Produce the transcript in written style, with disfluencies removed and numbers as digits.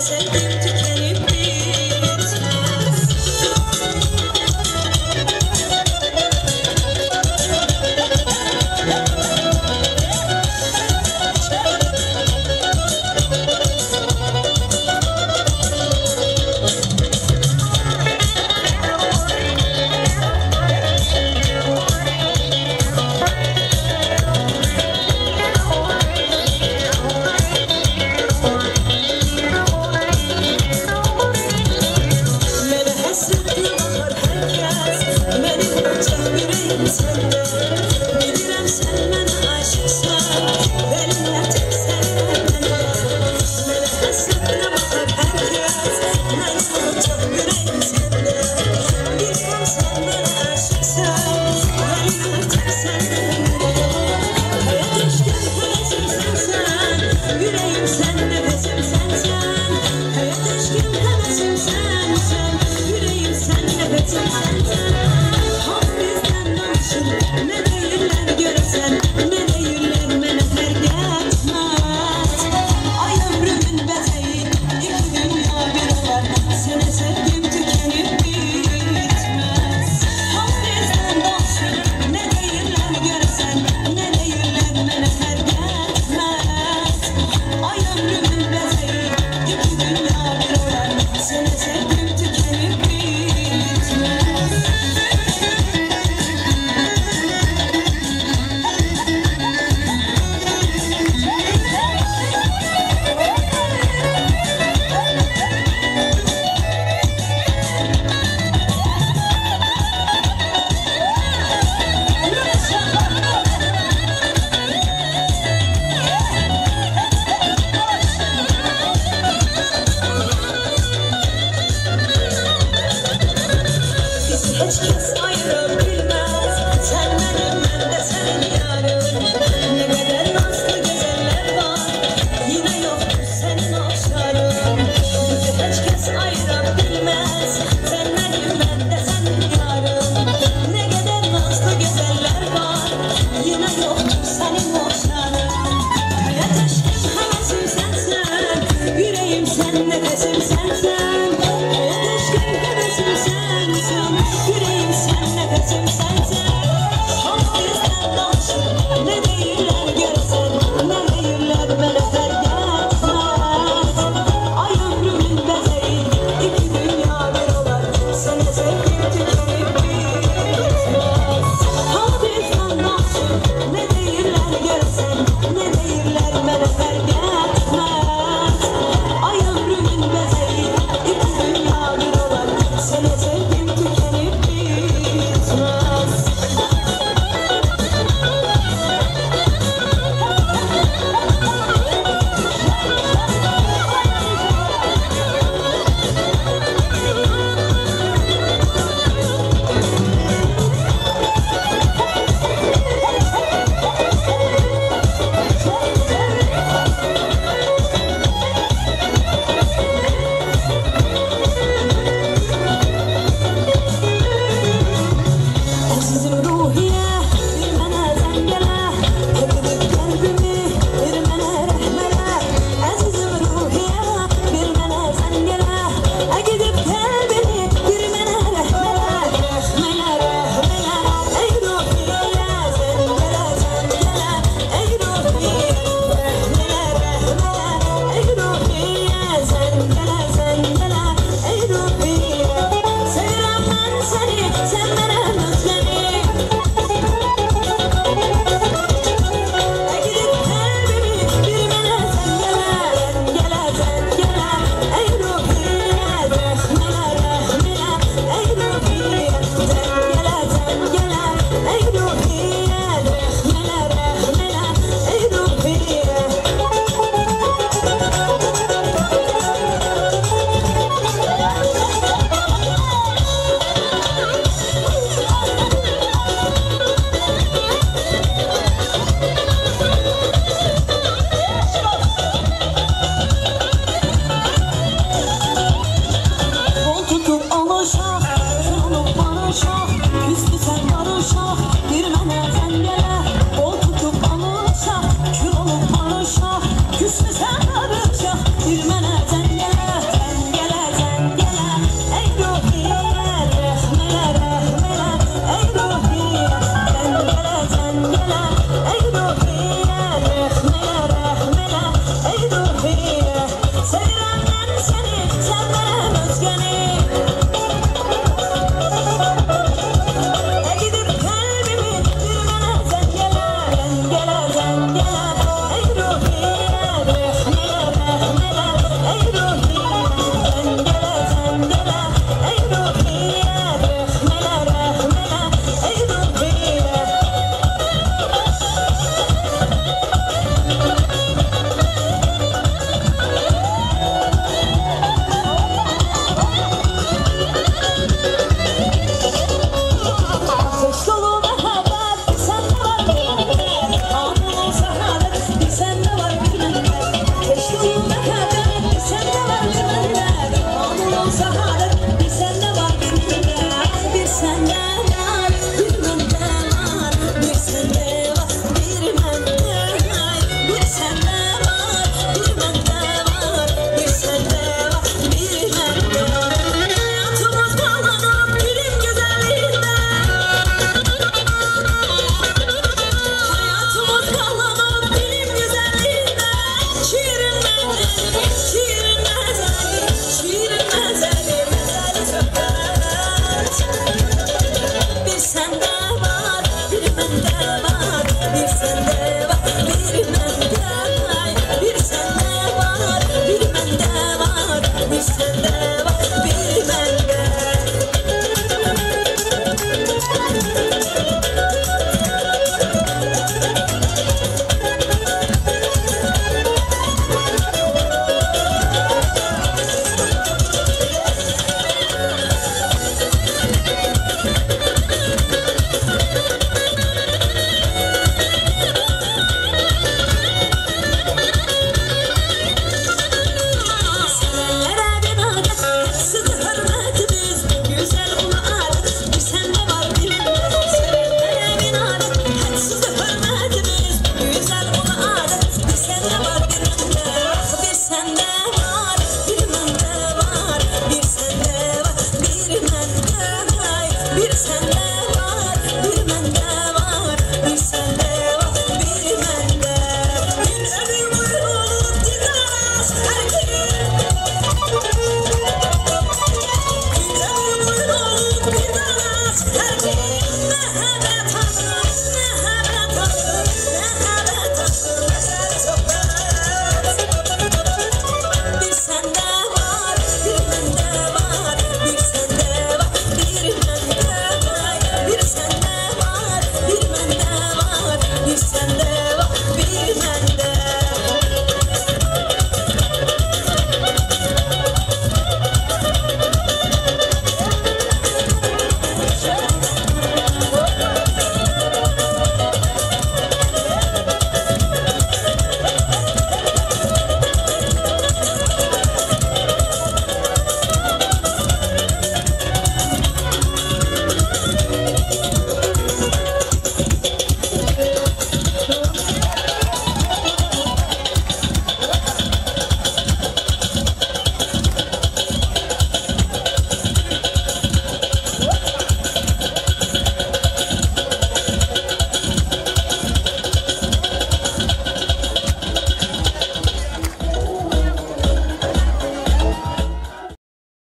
sevdim tükenip bitmez. Bilirəm sən mənə aşıqsan, benimlə tək sənlə mənə həsrətinə baxar hər kəs, mənim olacaq ürəyim səndə. Bilirəm sən mənə aşıqsan, benimlə tək sənlə mənə həyat eşqim həvəsim sənsən, ürəyim sən nəfəsim sənsən. Həyat eşqim həvəsim sənsən, ürəyim sən nəfəsim sənsən. Ne değiller görsen, ne değiller bana fark etmez. Ay ömrümün beteği, iki dünya bir olar, seni sevdim tükenip bitmez. Hafizden dansın, ne değiller görsen, ne değiller bana fark etmez. Ay ömrümün beteği, iki dünya bir olar, seni sevdim tükenip bitmez. Hiç kes ayırabilmez, sen benim ben de senin yarım. Ne kadar nazlı güzeller var, yine yoktur senin okşarım. Bizi hiç kes ayırabilmez, sen benim ben de senin yarım. Ne kadar nazlı güzeller var, yine yoktur senin okşarım. Hayat aşkım hevesim sensen, yüreğim sen nefesim sensen. Hayat aşkım hevesim sensen, yüreğim sen nefesim sensen. Hafizden dansın, ne değiller görsen, ne değiller bana fark etmez. Ay ömrümün beteği, iki dünya bir olar, seni sevdim tükenip bitmez. Hafizden dansın, ne değiller görsen, ne değiller bana fark etmez. Ay ömrümün beteği, iki dünya bir olar, seni sevdim tükenip bitmez. Azizim ruhiye, bir mənə zəngələ, edib qəlbimi, bir mənə rəhmələ. Azizim ruhiye, bir mənə zəngələ, edib qəlbimi, bir mənə rəhmələ. Rəhmələ, rəhmələ, ey ruhiye, zəngələ, zəngələ, ey ruhiye. Rəhmələ, rəhmələ, ey ruhiye, zəngələ, zəngələ, ey ruhiye. Sevirəm mən səni, sən mənə Bol tutup alışa, bana şah.